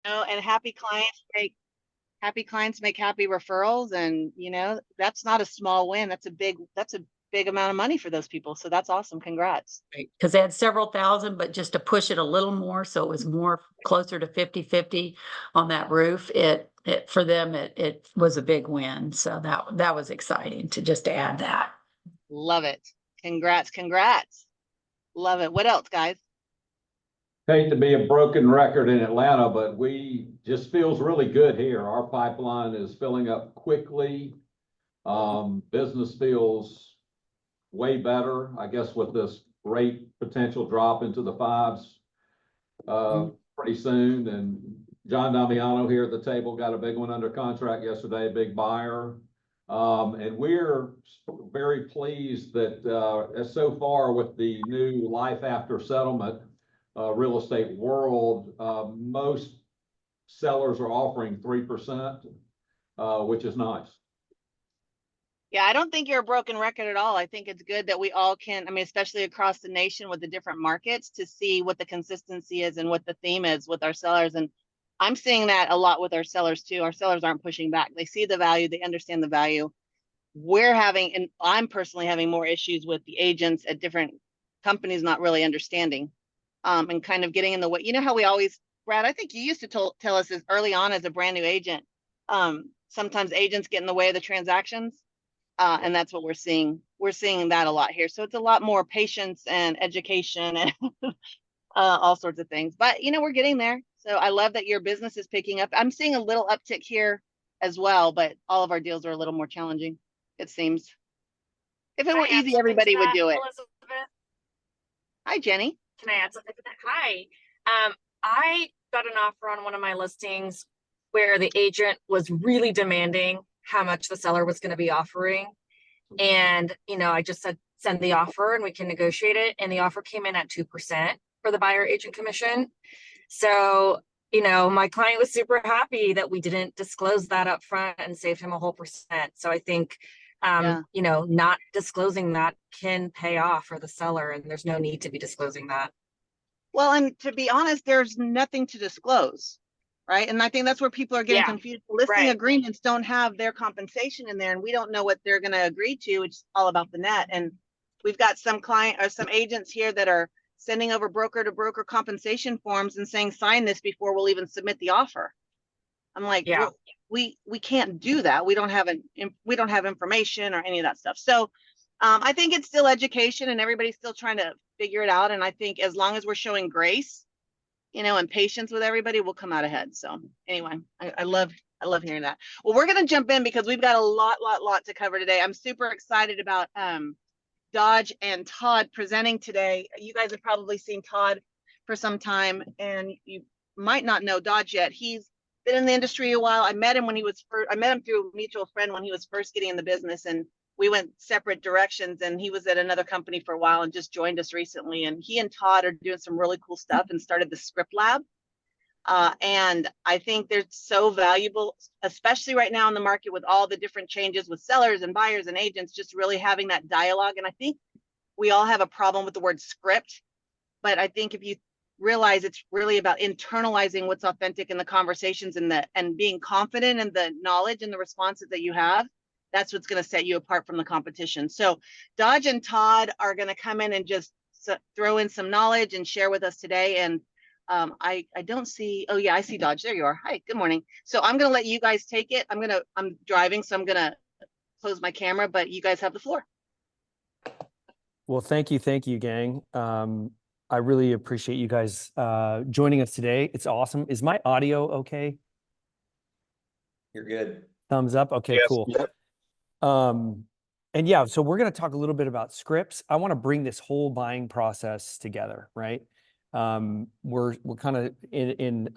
Oh, and happy clients make happy referrals, and that's not a small win. That's a big amount of money for those people. So that's awesome. Congrats. Because they had several thousand, but just to push it a little more, so it was more closer to 50-50 on that roof, it for them, it was a big win. So that was exciting to just add that. Love it. Congrats, congrats. Love it. What else, guys? Hate to be a broken record in Atlanta, but we just feels really good here. Our pipeline is filling up quickly. Business feels way better, I guess, with this rate potential drop into the fives pretty soon. And John Damiano here at the table got a big one under contract yesterday, a big buyer. And we're very pleased that so far with the new life after settlement real estate world, most sellers are offering 3%, which is nice. Yeah, I don't think you're a broken record at all. I think it's good that we all can, I mean, especially across the nation with the different markets, to see what the consistency is and what the theme is with our sellers. And I'm seeing that a lot with our sellers too. Our sellers aren't pushing back. They see the value, they understand the value. And I'm personally having more issues with the agents at different companies not really understanding, and kind of getting in the way. You know how we always, Brad, I think you used to tell us as early on as a brand new agent, sometimes agents get in the way of the transactions. And that's what we're seeing. We're seeing that a lot here. So it's a lot more patience and education and all sorts of things. But we're getting there. So I love that your business is picking up. I'm seeing a little uptick here as well, but all of our deals are a little more challenging, it seems. If it were easy, everybody would do it. Elizabeth? Hi, Jenny. Can I add something to that? Hi. I got an offer on one of my listings where the agent was really demanding how much the seller was going to be offering. And, I just said, send the offer and we can negotiate it. And the offer came in at 2% for the buyer agent commission. So, my client was super happy that we didn't disclose that up front and saved him a whole percent. So I think, not disclosing that can pay off for the seller, and there's no need to be disclosing that. Well, and to be honest, there's nothing to disclose, right? And I think that's where people are getting confused. Listing agreements don't have their compensation in there, and we don't know what they're going to agree to. It's all about the net. And we've got some some agents here that are sending over broker to broker compensation forms and saying, sign this before we'll even submit the offer. I'm like, we can't do that. We don't have information or any of that stuff. So I think it's still education, and everybody's still trying to figure it out. And I think as long as we're showing grace, and patience with everybody, we'll come out ahead. So anyway, I love hearing that. Well, we're going to jump in because we've got a lot to cover today. I'm super excited about Dodge and Todd presenting today. You guys have probably seen Todd for some time, and you might not know Dodge yet. He's been in the industry a while. I met him through a mutual friend when he was first getting in the business, and we went separate directions, and he was at another company for a while and just joined us recently. And he and Todd are doing some really cool stuff and started the Script Lab. And I think they're so valuable, especially right now in the market with all the different changes with sellers and buyers and agents, just really having that dialogue. And I think we all have a problem with the word script, but I think if you realize it's really about internalizing what's authentic in the conversations and being confident in the knowledge and the responses that you have, that's what's going to set you apart from the competition. So Dodge and Todd are going to come in and just throw in some knowledge and share with us today. And I don't see, oh yeah, I see Dodge. There you are. Hi, good morning. So I'm going to let you guys take it. I'm driving, so I'm going to close my camera, but you guys have the floor. Well, thank you, gang. I really appreciate you guys joining us today. It's awesome. Is my audio okay? You're good. Thumbs up. Okay, yes. Cool. Yep. And yeah, so we're going to talk a little bit about scripts. I want to bring this whole buying process together, right? We're kind of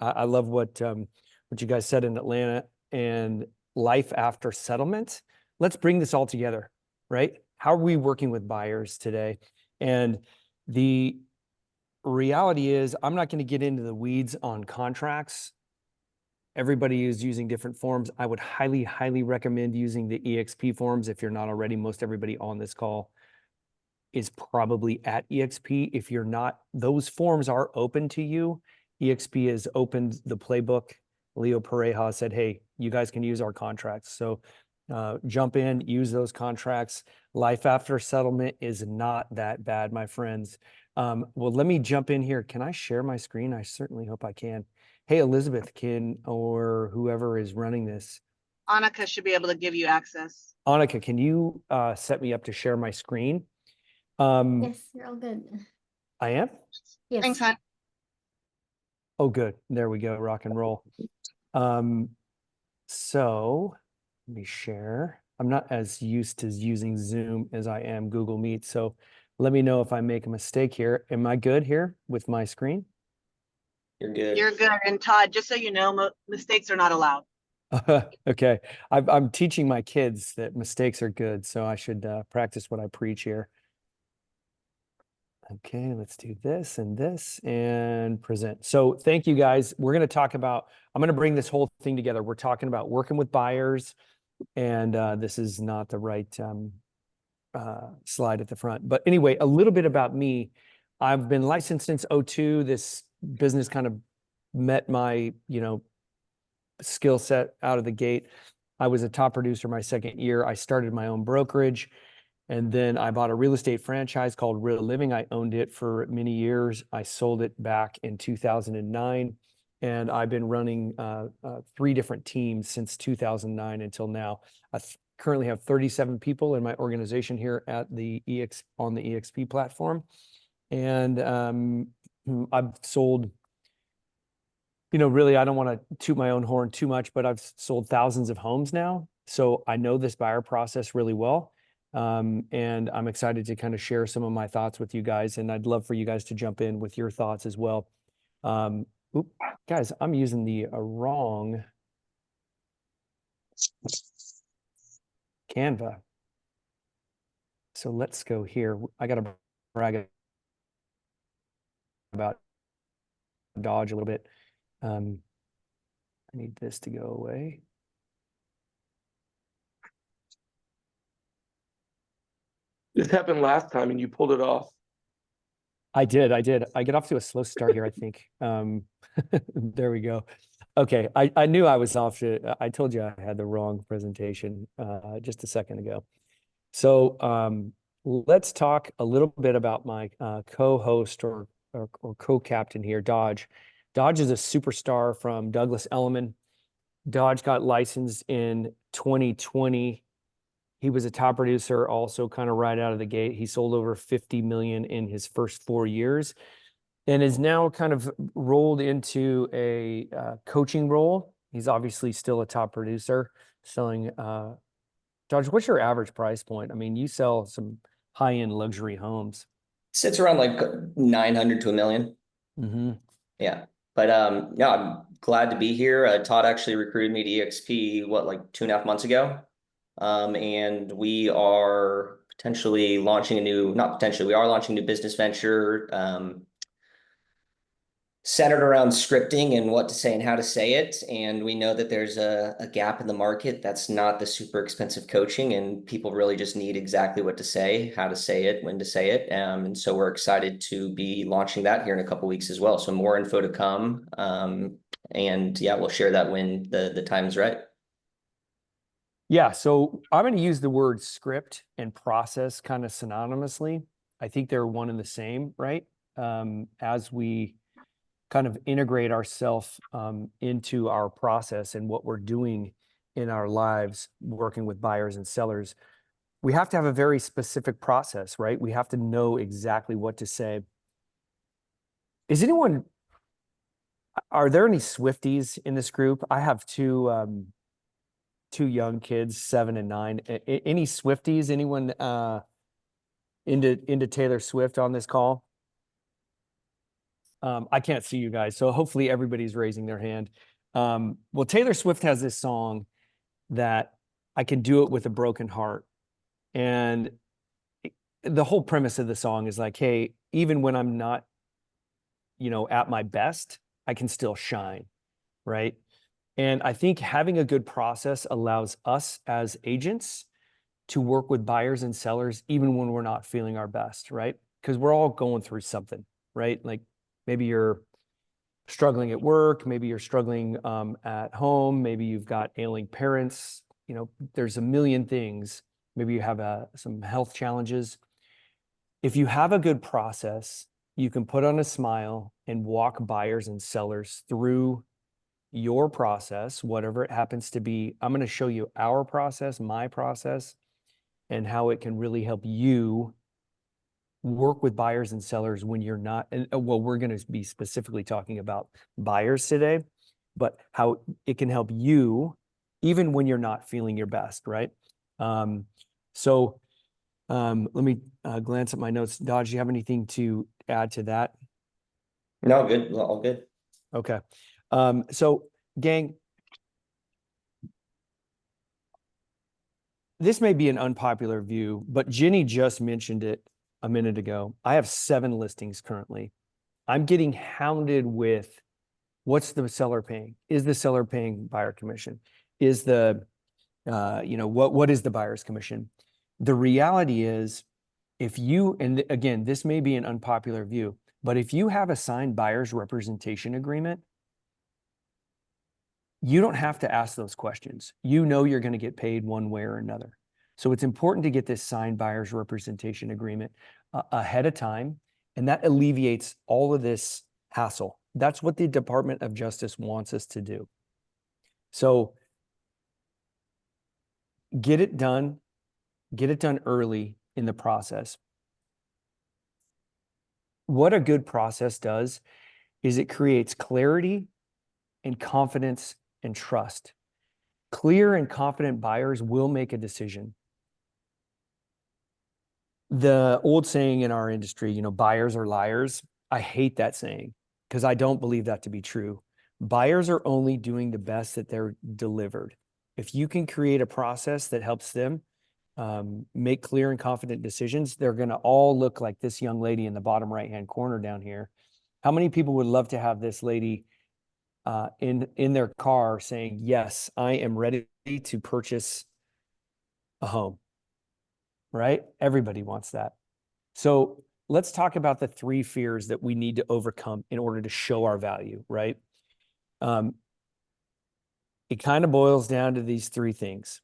I love what you guys said in Atlanta and life after settlement. Let's bring this all together, right? How are we working with buyers today? And the reality is, I'm not going to get into the weeds on contracts. Everybody is using different forms. I would highly recommend using the EXP forms if you're not already. Most everybody on this call is probably at EXP. If you're not, those forms are open to you. EXP has opened the playbook. Leo Pareja said, hey, you guys can use our contracts. So jump in, use those contracts. Life after settlement is not that bad, my friends. Well, let me jump in here. Can I share my screen? I certainly hope I can. Hey, Elizabeth, or whoever is running this. Annika should be able to give you access. Annika, can you set me up to share my screen? Yes, you're all good. I am? Yes. Thanks, hon. Oh, good. There we go. Rock and roll. So let me share. I'm not as used to using Zoom as I am Google Meet. So let me know if I make a mistake here. Am I good here with my screen? You're good. You're good. And Todd, just so you know, mistakes are not allowed. Okay. I'm teaching my kids that mistakes are good. So I should practice what I preach here. Okay, let's do this and present. So thank you guys. We're going to talk about, I'm going to bring this whole thing together. We're talking about working with buyers, and this is not the right slide at the front. But anyway, a little bit about me. I've been licensed since 2002. This business kind of met my, skill set out of the gate. I was a top producer my second year. I started my own brokerage. And then I bought a real estate franchise called Real Living. I owned it for many years. I sold it back in 2009. And I've been running 3 different teams since 2009 until now. I currently have 37 people in my organization here at on the EXP platform. And I've sold, really, I don't want to toot my own horn too much, but I've sold thousands of homes now. So I know this buyer process really well. And I'm excited to kind of share some of my thoughts with you guys, and I'd love for you guys to jump in with your thoughts as well. Guys, I'm using the wrong Canva. So let's go here. I got to brag about Dodge a little bit. I need this to go away. This happened last time and you pulled it off. I did. I get off to a slow start here, I think. There we go. Okay, I knew I was off to, I told you I had the wrong presentation just a second ago. So let's talk a little bit about my co-host or co-captain here, Dodge. Dodge is a superstar from Douglas Elliman. Dodge got licensed in 2020. He was a top producer also kind of right out of the gate. He sold over 50 million in his first 4 years and is now kind of rolled into a coaching role. He's obviously still a top producer selling. Dodge, what's your average price point? I mean, you sell some high-end luxury homes. Sits around like 900 to $1 million. Mm-hmm. Yeah. But yeah, I'm glad to be here. Todd actually recruited me to EXP, like 2.5 months ago. And we are potentially launching we are launching a new business venture centered around scripting and what to say and how to say it. And we know that there's a gap in the market. That's not the super expensive coaching, and people really just need exactly what to say, how to say it, when to say it. And so we're excited to be launching that here in a couple of weeks as well. So more info to come. And yeah, we'll share that when the time is right. Yeah, so I'm going to use the word script and process kind of synonymously. I think they're one and the same, right? As we kind of integrate ourselves into our process and what we're doing in our lives, working with buyers and sellers, we have to have a very specific process, right? We have to know exactly what to say. Are there any Swifties in this group? I have two young kids, 7 and 9. Any Swifties? Anyone into Taylor Swift on this call? I can't see you guys, so hopefully everybody's raising their hand. Well, Taylor Swift has this song that I can do it with a broken heart. And the whole premise of the song is like, hey, even when I'm not, at my best, I can still shine, right? And I think having a good process allows us as agents to work with buyers and sellers, even when we're not feeling our best, right? Because we're all going through something, right? Like maybe you're struggling at work, maybe you're struggling at home, maybe you've got ailing parents, you know, there's a million things. Maybe you have some health challenges. If you have a good process, you can put on a smile and walk buyers and sellers through your process, whatever it happens to be. I'm going to show you our process, my process, and how it can really help you work with buyers and sellers when you're not, and well, we're going to be specifically talking about buyers today, but how it can help you even when you're not feeling your best, right? Let me glance at my notes. Dodge, do you have anything to add to that? No, good, all good. Okay. So gang, this may be an unpopular view, but Jenny just mentioned it a minute ago. I have 7 listings currently. I'm getting hounded with what's the seller paying? Is the seller paying buyer commission? Is the, what is the buyer's commission? The reality is, if you, and again, this may be an unpopular view, but if you have a signed buyer's representation agreement, you don't have to ask those questions. You know you're going to get paid one way or another. So it's important to get this signed buyer's representation agreement ahead of time, and that alleviates all of this hassle. That's what the Department of Justice wants us to do. So get it done early in the process. What a good process does is it creates clarity and confidence and trust. Clear and confident buyers will make a decision. The old saying in our industry, you know, buyers are liars. I hate that saying because I don't believe that to be true. Buyers are only doing the best that they're delivered. If you can create a process that helps them make clear and confident decisions, they're going to all look like this young lady in the bottom right-hand corner down here. How many people would love to have this lady in their car saying, yes, I am ready to purchase a home, right? Everybody wants that. So let's talk about the 3 fears that we need to overcome in order to show our value, right? It kind of boils down to these 3 things.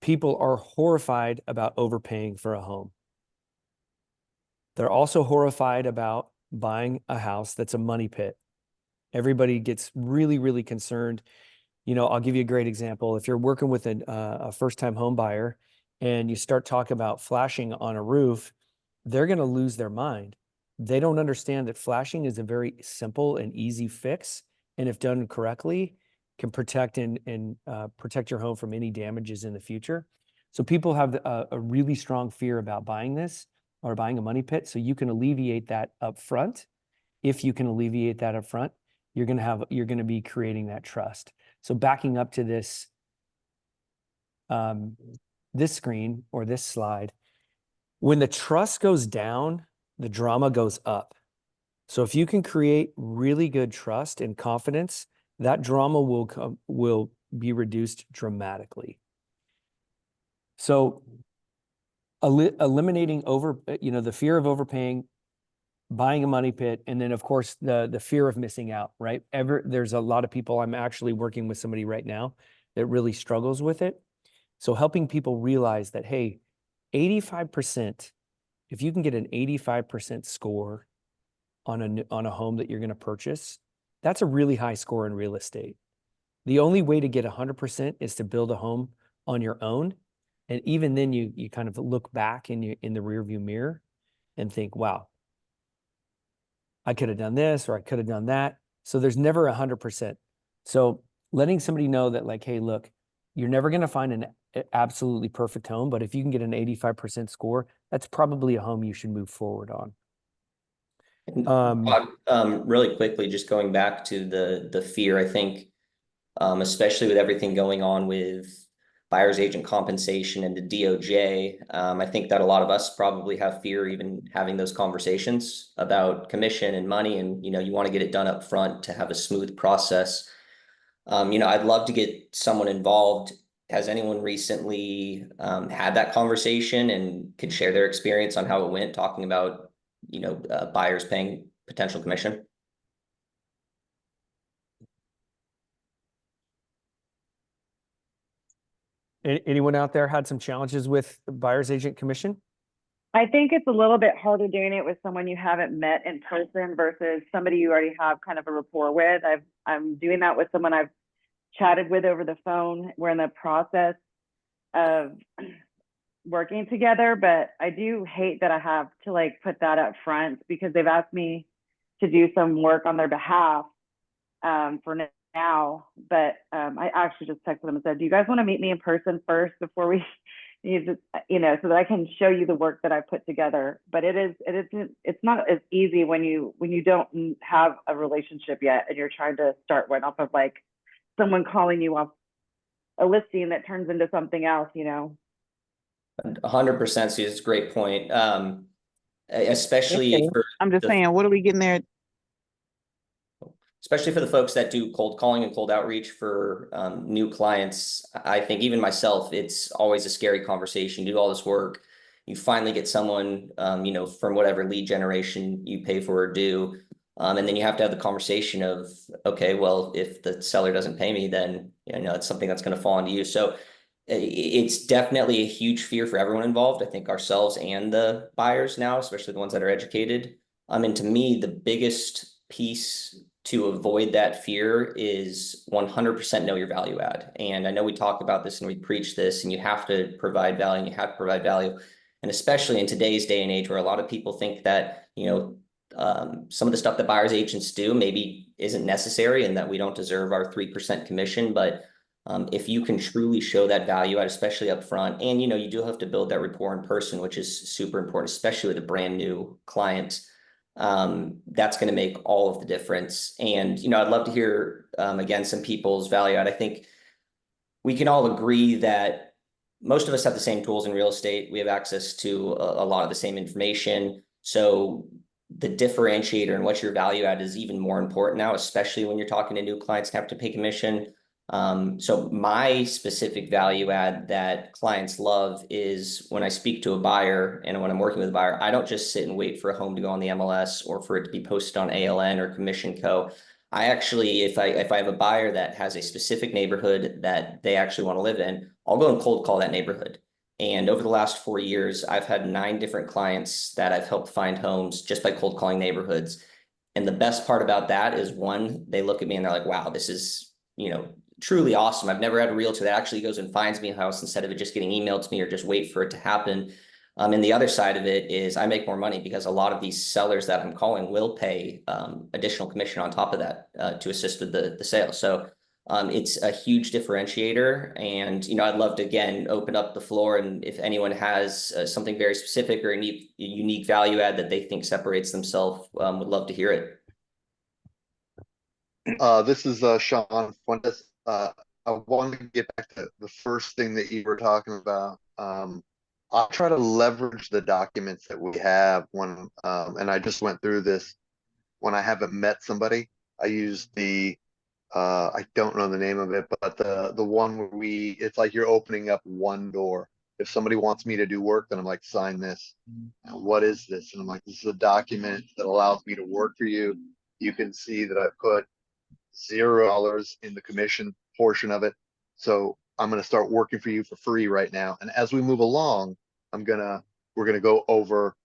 People are horrified about overpaying for a home. They're also horrified about buying a house that's a money pit. Everybody gets really, really concerned. You know, I'll give you a great example. If you're working with a first-time home buyer and you start talking about flashing on a roof, they're going to lose their mind. They don't understand that flashing is a very simple and easy fix, and if done correctly, can protect and protect your home from any damages in the future. So people have a really strong fear about buying this or buying a money pit. So you can alleviate that up front. If you can alleviate that up front, you're going to be creating that trust. So backing up to this, this screen or this slide, when the trust goes down, the drama goes up. So if you can create really good trust and confidence, that drama will be reduced dramatically. So eliminating the fear of overpaying, buying a money pit, and then of course the fear of missing out, right? There's a lot of people, I'm actually working with somebody right now that really struggles with it. So helping people realize that, hey, 85%, if you can get an 85% score on a home that you're going to purchase, that's a really high score in real estate. The only way to get 100% is to build a home on your own. And even then you kind of look back in the rearview mirror and think, wow, I could have done this or I could have done that. So there's never 100%. So letting somebody know that, like, hey, look, you're never going to find an absolutely perfect home, but if you can get an 85% score, that's probably a home you should move forward on. Really quickly, just going back to the fear, I think, especially with everything going on with buyer's agent compensation and the DOJ, I think that a lot of us probably have fear even having those conversations about commission and money, and you want to get it done up front to have a smooth process. I'd love to get someone involved. Has anyone recently had that conversation and could share their experience on how it went, talking about buyers paying potential commission? Anyone out there had some challenges with buyer's agent commission? I think it's a little bit harder doing it with someone you haven't met in person versus somebody you already have kind of a rapport with. I'm doing that with someone I've chatted with over the phone. We're in the process of working together, but I do hate that I have to like put that up front because they've asked me to do some work on their behalf for now. But I actually just texted them and said, do you guys want to meet me in person first before we you know, so that I can show you the work that I put together. But it's not as easy when you don't have a relationship yet and you're trying to start one off of like someone calling you off a listing that turns into something else, you know. 100%, Susan, it's a great point. Especially for I'm just saying, what are we getting there? Especially for the folks that do cold calling and cold outreach for new clients. I think even myself, it's always a scary conversation. You do all this work, you finally get someone, you know, from whatever lead generation you pay for or do. And then you have to have the conversation of, okay, well, if the seller doesn't pay me, then, you know, it's something that's going to fall onto you. So it's definitely a huge fear for everyone involved. I think ourselves and the buyers now, especially the ones that are educated. And to me, the biggest piece to avoid that fear is 100% know your value add. And I know we talk about this and we preach this, and you have to provide value and you have to provide value. And especially in today's day and age where a lot of people think that, you know, some of the stuff that buyers agents do maybe isn't necessary and that we don't deserve our 3% commission. But if you can truly show that value add, especially up front, and, you know, you do have to build that rapport in person, which is super important, especially with a brand new client. That's going to make all of the difference. And, you know, I'd love to hear, again, some people's value add. I think we can all agree that most of us have the same tools in real estate. We have access to a lot of the same information. So the differentiator and what your value add is even more important now, especially when you're talking to new clients and have to pay commission. So my specific value add that clients love is when I speak to a buyer and when I'm working with a buyer, I don't just sit and wait for a home to go on the MLS or for it to be posted on ALN or Commission Co. I actually, if I have a buyer that has a specific neighborhood that they actually want to live in, I'll go and cold call that neighborhood. And over the last 4 years, I've had 9 different clients that I've helped find homes just by cold calling neighborhoods. And the best part about that is, one, they look at me and they're like, wow, this is, you know, truly awesome. I've never had a realtor that actually goes and finds me a house instead of it just getting emailed to me or just wait for it to happen. And the other side of it is I make more money because a lot of these sellers that I'm calling will pay additional commission on top of that to assist with the sale. So it's a huge differentiator. And, you know, I'd love to, again, open up the floor. And if anyone has something very specific or a unique value add that they think separates themselves, would love to hear it. This is Sean Fuentes. I wanted to get back to the first thing that you were talking about. I'll try to leverage the documents that we have when, and I just went through this when I haven't met somebody. I use the, I don't know the name of it, but the one where it's like you're opening up one door. If somebody wants me to do work, then I'm like, sign this. And what is this? And I'm like, this is a document that allows me to work for you. You can see that I put $0 in the commission portion of it. So I'm going to start working for you for free right now. And as we move along, we're going to go over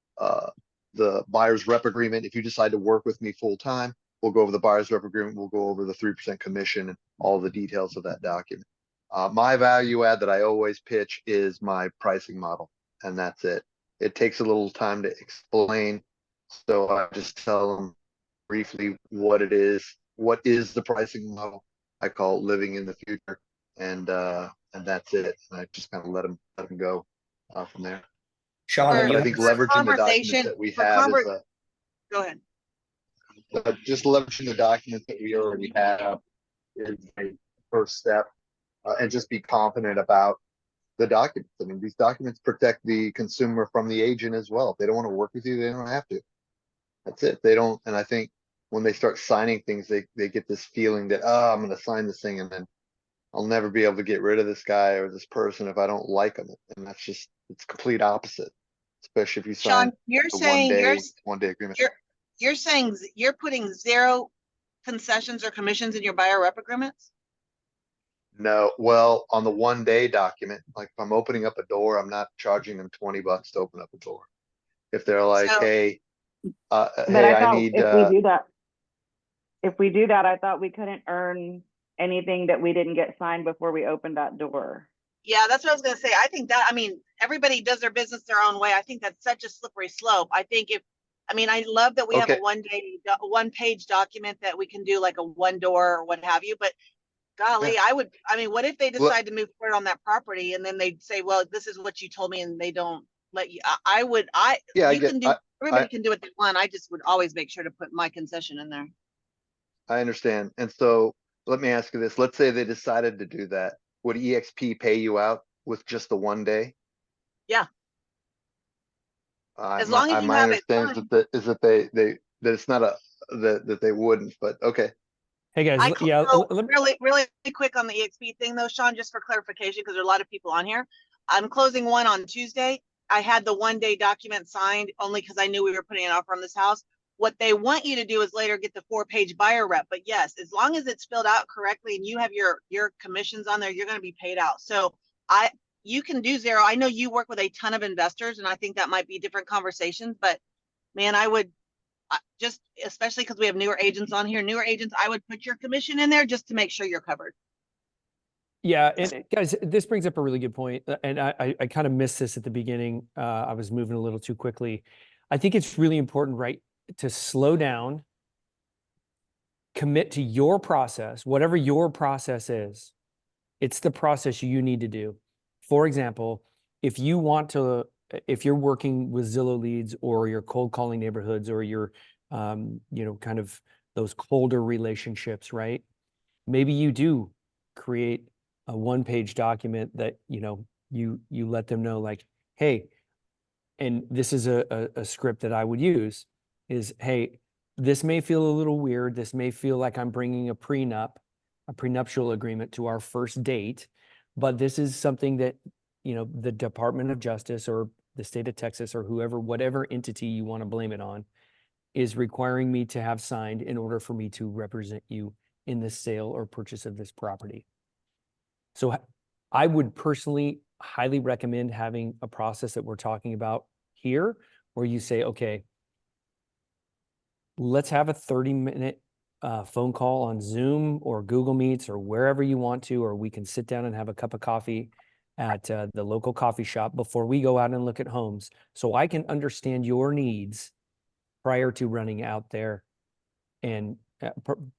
the buyer's rep agreement. If you decide to work with me full time, we'll go over the buyer's rep agreement. We'll go over the 3% commission and all the details of that document. My value add that I always pitch is my pricing model, and that's it. It takes a little time to explain. So I just tell them briefly what it is. What is the pricing model? I call it living in the future, and that's it. And I just kind of let them go from there. Sean, but I think leveraging the documents that we have is go ahead. Just leveraging the documents that we already have is a first step, and just be confident about the documents. I mean, these documents protect the consumer from the agent as well. If they don't want to work with you, they don't have to. That's it. They don't. And I think when they start signing things, they get this feeling that, oh, I'm going to sign this thing and then I'll never be able to get rid of this guy or this person if I don't like them. And that's just, it's complete opposite, especially if you sign Sean, you're a saying one-day agreement. You're saying you're putting 0 concessions or commissions in your buyer rep agreements? No, well, on the 1 day document, like if I'm opening up a door, I'm not charging them $20 to open up a door. If they're like, So- hey, But hey, I I thought need, if we do that, I thought we couldn't earn anything that we didn't get signed before we opened that door. Yeah, that's what I was gonna say. I think that, I mean, everybody does their business their own way. I think that's such a slippery slope. I think I love that we have a okay, 1 page document that we can do like a 1 door or what have you, but golly, yeah, what if they well, decide to move forward on that property and then they say, well, this is what you told me, and they don't let you, yeah, you can do, everybody I, can do what they want. I just would always make sure to put my concession in there. I understand. And so let me ask you this. Let's say they decided to do that. Would EXP pay you out with just the 1 day? Yeah, as long as you My have it understanding signed. is that that it's not that they wouldn't, but okay. Hey guys, So really quick on the EXP thing though, Sean, just for clarification, because there are a lot of people on here. I'm closing one on Tuesday. I had the 1 day document signed only because I knew we were putting an offer on this house. What they want you to do is later get the 4 page buyer rep. But yes, as long as it's filled out correctly and you have your commissions on there, you're going to be paid out. So you can do zero. I know you work with a ton of investors, and I think that might be different conversations, but man, I would just, especially because we have newer agents on here, I would put your commission in there just to make sure you're covered. Yeah, and guys, this brings up a really good point, and I kind of missed this at the beginning. I was moving a little too quickly. I think it's really important, right, to slow down, commit to your process, whatever your process is. It's the process you need to do. For example, if you're working with Zillow leads, or you're cold calling neighborhoods, or you're, kind of those colder relationships, right? Maybe you do create a 1 page document that, you let them know, like, hey, and this is a script that I would use is, hey, this may feel a little weird. This may feel like I'm bringing a prenuptial agreement to our first date, but this is something that, the Department of Justice or the state of Texas or whatever entity you want to blame it on, is requiring me to have signed in order for me to represent you in the sale or purchase of this property. So I would personally highly recommend having a process that we're talking about here, where you say, okay, let's have a 30-minute phone call on Zoom or Google Meets or wherever you want to, or we can sit down and have a cup of coffee at the local coffee shop before we go out and look at homes, so I can understand your needs prior to running out there and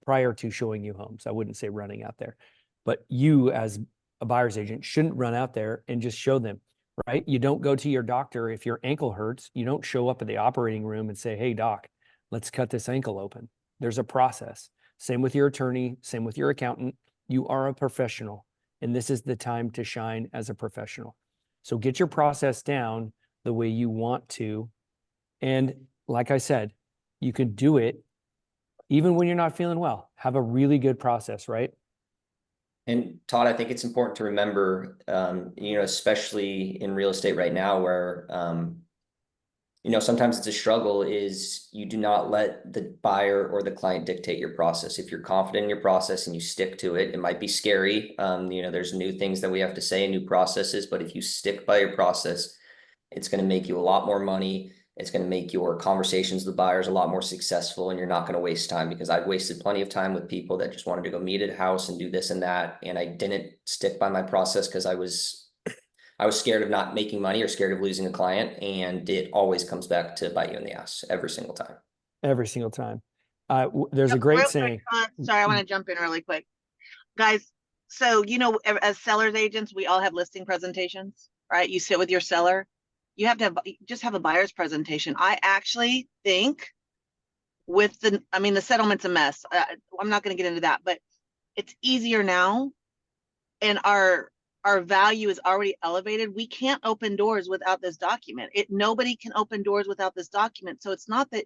prior to showing you homes. I wouldn't say running out there, but you as a buyer's agent shouldn't run out there and just show them, right? You don't go to your doctor if your ankle hurts. You don't show up at the operating room and say, hey, doc, let's cut this ankle open. There's a process. Same with your attorney, same with your accountant. You are a professional, and this is the time to shine as a professional. So get your process down the way you want to. And like I said, you can do it even when you're not feeling well. Have a really good process, right? And Todd, I think it's important to remember, especially in real estate right now, where, sometimes it's a struggle, is you do not let the buyer or the client dictate your process. If you're confident in your process and you stick to it, it might be scary. There's new things that we have to say and new processes, but if you stick by your process, it's going to make you a lot more money. It's going to make your conversations with buyers a lot more successful, and you're not going to waste time, because I've wasted plenty of time with people that just wanted to go meet at a house and do this and that. And I didn't stick by my process because I was scared of not making money or scared of losing a client. And it always comes back to bite you in the ass every single time. Every single time. There's a great saying. Sorry, I want to jump in really quick. Guys, so, as sellers agents, we all have listing presentations, right? You sit with your seller. You have to just have a buyer's presentation. I actually think the settlement's a mess. I'm not going to get into that, but it's easier now, and our value is already elevated. We can't open doors without this document. Nobody can open doors without this document. So it's not that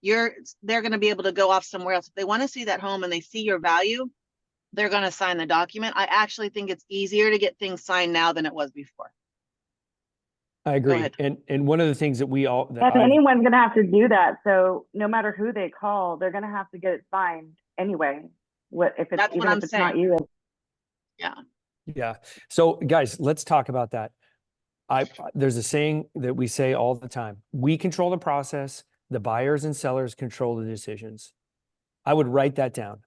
they're going to be able to go off somewhere else. If they want to see that home and they see your value, they're going to sign the document. I actually think it's easier to get things signed now than it was before. I agree. And one of the things that anyone's going to have to do that. So no matter who they call, they're going to have to get it signed anyway. If it's not you. Yeah. Yeah. So guys, let's talk about that. There's a saying that we say all the time. We control the process. The buyers and sellers control the decisions. I would write that down.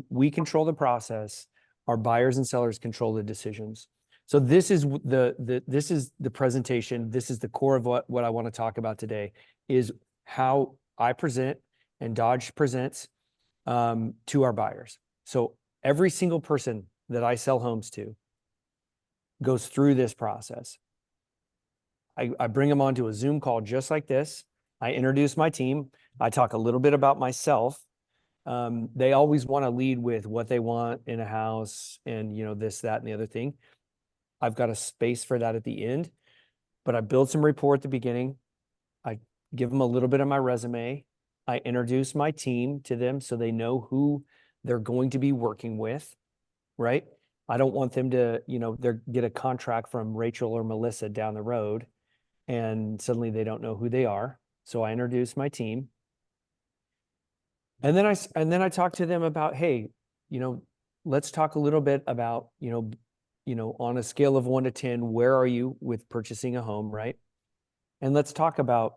We control the process. Our buyers and sellers control the decisions. So this is this is the presentation. This is the core of what I want to talk about today, is how I present and Dodge presents to our buyers. So every single person that I sell homes to goes through this process. I bring them onto a Zoom call just like this. I introduce my team. I talk a little bit about myself. They always want to lead with what they want in a house and, you know, this, that, and the other thing. I've got a space for that at the end, but I build some rapport at the beginning. I give them a little bit of my resume. I introduce my team to them so they know who they're going to be working with, right? I don't want them to, you know, get a contract from Rachel or Melissa down the road and suddenly they don't know who they are. So I introduce my team. And then I talk to them about, hey, you know, let's talk a little bit about, you know, on a scale of 1 to 10, where are you with purchasing a home, right? And let's talk about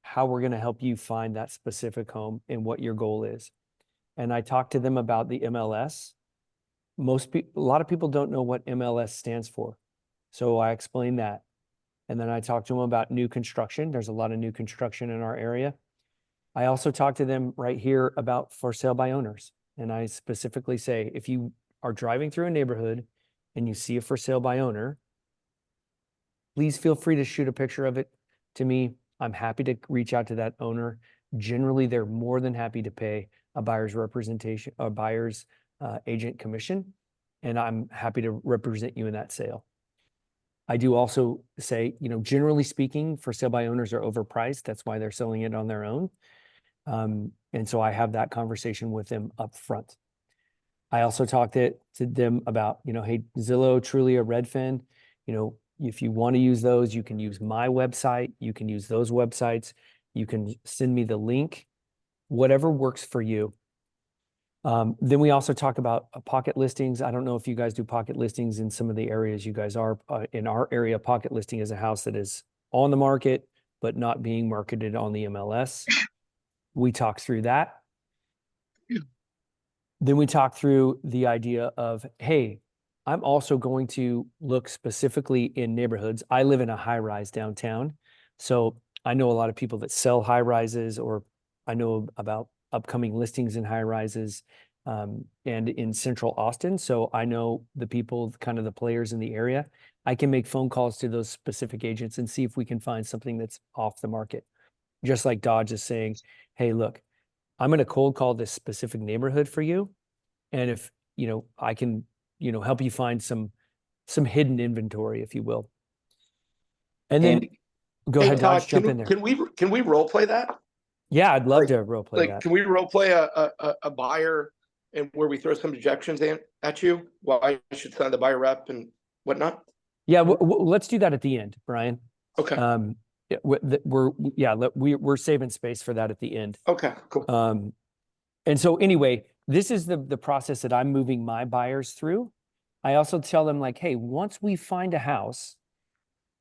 how we're going to help you find that specific home and what your goal is. And I talk to them about the MLS. A lot of people don't know what MLS stands for. So I explain that. And then I talk to them about new construction. There's a lot of new construction in our area. I also talk to them right here about for sale by owners. And I specifically say, if you are driving through a neighborhood and you see a for sale by owner, please feel free to shoot a picture of it to me. I'm happy to reach out to that owner. Generally, they're more than happy to pay a buyer's representation, a buyer's agent commission. And I'm happy to represent you in that sale. I do also say, you know, generally speaking, for sale by owners are overpriced. That's why they're selling it on their own. And so I have that conversation with them up front. I also talked to them about, you know, hey, Zillow, Trulia, Redfin, you know, if you want to use those, you can use my website. You can use those websites. You can send me the link, whatever works for you. Then we also talk about pocket listings. I don't know if you guys do pocket listings in some of the areas you guys are. In our area, pocket listing is a house that is on the market, but not being marketed on the MLS. We talk through that. Then we talk through the idea of, hey, I'm also going to look specifically in neighborhoods. I live in a high rise downtown. So I know a lot of people that sell high rises, or I know about upcoming listings in high rises and in central Austin. So I know the people, kind of the players in the area. I can make phone calls to those specific agents and see if we can find something that's off the market. Just like Dodge is saying, hey, look, I'm going to cold call this specific neighborhood for you. And if, you know, I can, you know, help you find some hidden inventory, if you will. And then go ahead, Todd, Dodge, jump in there. Can we role play that? Yeah, I'd love to role play that. Can we role play a buyer and where we throw some objections at you? Why you should sign the buyer rep and whatnot? Yeah, let's do that at the end, Brian. Okay. We're saving space for that at the end. Okay, cool. And so anyway, this is the process that I'm moving my buyers through. I also tell them, like, hey, once we find a house,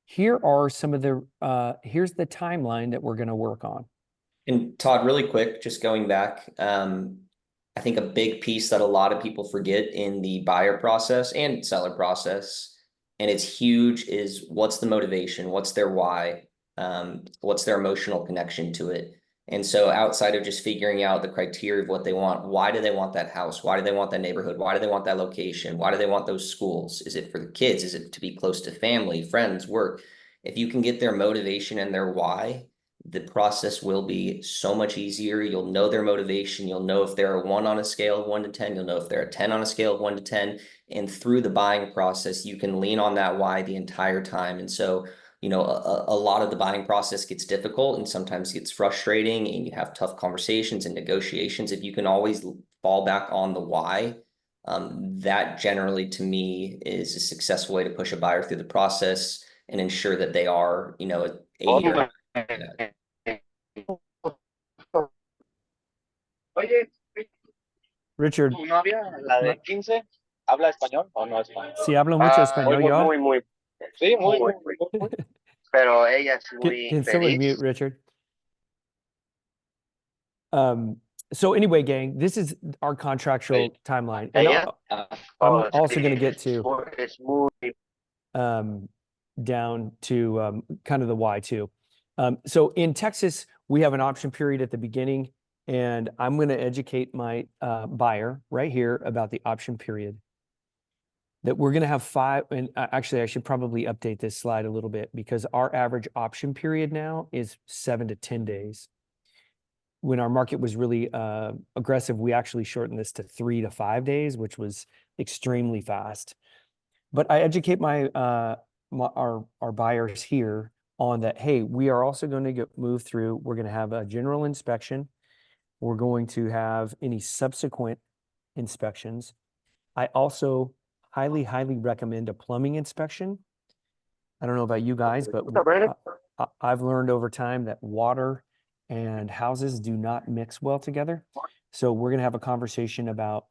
here are some of the here's the timeline that we're going to work on. And Todd, really quick, just going back, I think a big piece that a lot of people forget in the buyer process and seller process, and it's huge, is what's the motivation? What's their why? What's their emotional connection to it? And so outside of just figuring out the criteria of what they want, why do they want that house? Why do they want that neighborhood? Why do they want that location? Why do they want those schools? Is it for the kids? Is it to be close to family, friends, work? If you can get their motivation and their why, the process will be so much easier. You'll know their motivation. You'll know if they're a 1 on a scale of 1 to 10. You'll know if they're a 10 on a scale of 1 to 10. And through the buying process, you can lean on that why the entire time. And so, you know, a lot of the buying process gets difficult and sometimes gets frustrating, and you have tough conversations and negotiations. If you can always fall back on the why, that generally to me is a successful way to push a buyer through the process and ensure that they are, you know, Oye, Richard, tu novia, la de 15, ¿Habla español o no español? Si hablo mucho español, yo. Muy. Sí, muy. Pero ella es muy Can someone mute feliz. Richard? So anyway, gang, this is our contractual timeline. And Ella, I'm oh, also sí, going to get to es muy, down to kind of the why too. So in Texas, we have an option period at the beginning, and I'm going to educate my buyer right here about the option period. That we're going to have 5, and actually I should probably update this slide a little bit because our average option period now is 7 to 10 days. When our market was really aggressive, we actually shortened this to 3 to 5 days, which was extremely fast. But I educate our buyers here on that. Hey, we are also going to move through. We're going to have a general inspection. We're going to have any subsequent inspections. I also highly recommend a plumbing inspection. I don't know about you guys, but I've learned over time that water and houses do not mix well together. So we're going to have a conversation about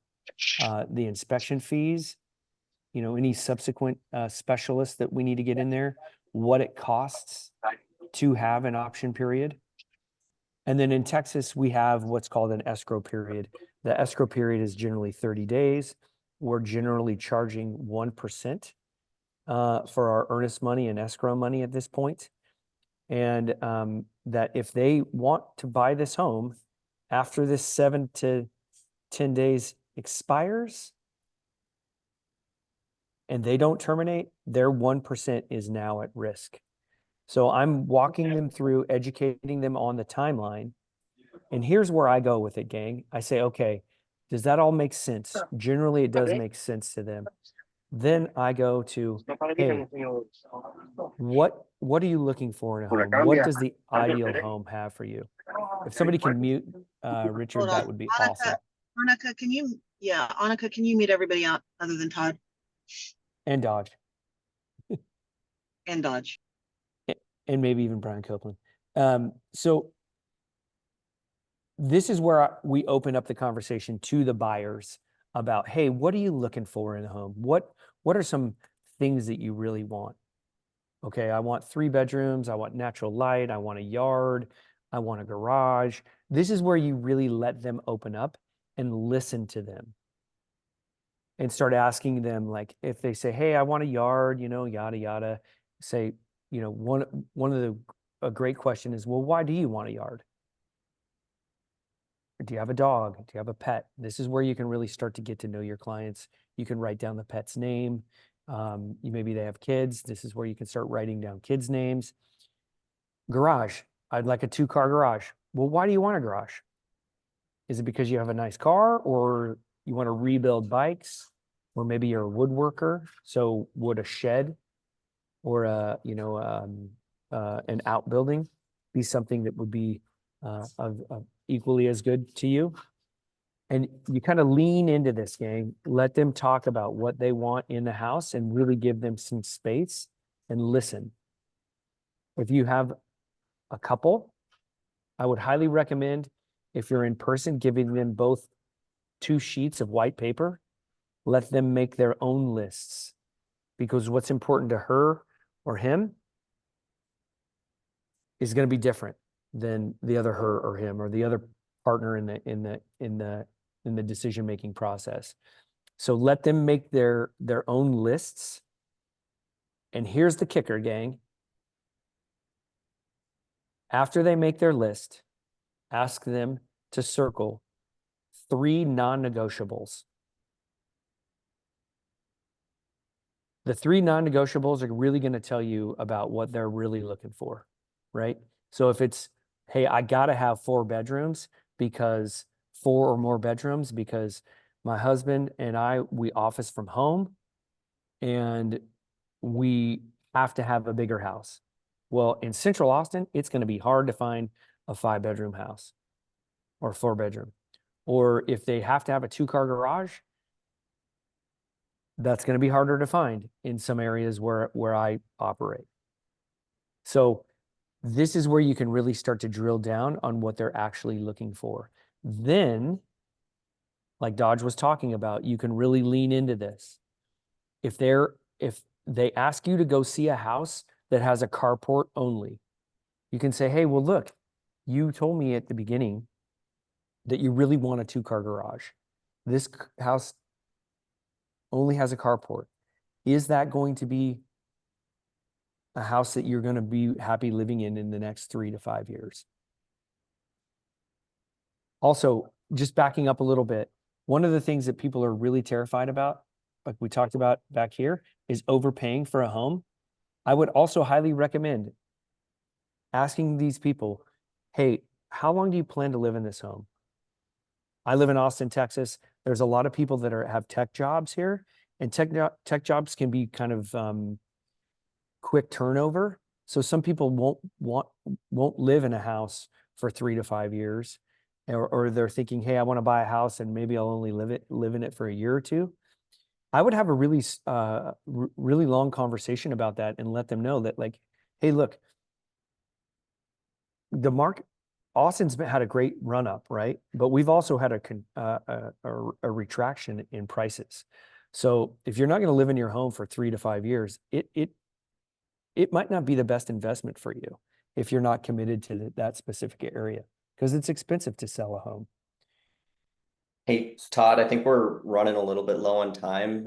the inspection fees, you know, any subsequent specialists that we need to get in there, what it costs to have an option period. And then in Texas, we have what's called an escrow period. The escrow period is generally 30 days. We're generally charging 1% for our earnest money and escrow money at this point. And that if they want to buy this home after this 7 to 10 days expires and they don't terminate, their 1% is now at risk. So I'm walking them through, educating them on the timeline. And here's where I go with it, gang. I say, okay, does that all make sense? Generally, it does make sense to them. Then I go to, hey, what are you looking for in a home? What does the ideal home have for you? If somebody can mute Richard, that would be awesome. Annika, can you mute everybody out other than Todd? And Dodge. And Dodge. And maybe even Brian Copeland. So this is where we open up the conversation to the buyers about, hey, what are you looking for in a home? What are some things that you really want? Okay, I want 3 bedrooms. I want natural light. I want a yard. I want a garage. This is where you really let them open up and listen to them and start asking them, like, if they say, hey, I want a yard, you know, yada, yada, say, you know, one of a great question is, well, why do you want a yard? Do you have a dog? Do you have a pet? This is where you can really start to get to know your clients. You can write down the pet's name. Maybe they have kids. This is where you can start writing down kids' names. Garage. I'd like a 2-car garage. Well, why do you want a garage? Is it because you have a nice car, or you want to rebuild bikes, or maybe you're a woodworker? So would a shed or an outbuilding be something that would be of equally as good to you? And you kind of lean into this, gang. Let them talk about what they want in the house and really give them some space and listen. If you have a couple, I would highly recommend, if you're in person, giving them both 2 sheets of white paper. Let them make their own lists, because what's important to her or him is going to be different than the other her or him or the other partner in the decision-making process. So let them make their own lists. And here's the kicker, gang. After they make their list, ask them to circle 3 non-negotiables. The 3 non-negotiables are really going to tell you about what they're really looking for, right? So if it's, hey, I got to have 4 bedrooms, because 4 or more bedrooms, because my husband and we office from home and we have to have a bigger house. Well, in Central Austin, it's going to be hard to find a 5-bedroom house or 4-bedroom. Or if they have to have a 2-car garage, that's going to be harder to find in some areas where I operate. So this is where you can really start to drill down on what they're actually looking for. Then like Dodge was talking about, you can really lean into this. If they ask you to go see a house that has a carport only, you can say, hey, well, look, you told me at the beginning that you really want a 2-car garage. This house only has a carport. Is that going to be a house that you're going to be happy living in the next 3 to 5 years? Also, just backing up a little bit, one of the things that people are really terrified about, like we talked about back here, is overpaying for a home. I would also highly recommend asking these people, hey, how long do you plan to live in this home? I live in Austin, Texas. There's a lot of people that have tech jobs here, and tech jobs can be kind of quick turnover. So some people won't live in a house for 3 to 5 years, or they're thinking, hey, I want to buy a house and maybe I'll only live in it for a year or two. I would have a really long conversation about that and let them know that, like, hey, look, the market, Austin's had a great run up, right? But we've also had a retraction in prices. So if you're not going to live in your home for 3 to 5 years, it might not be the best investment for you if you're not committed to that specific area, because it's expensive to sell a home. Hey, Todd, I think we're running a little bit low on time.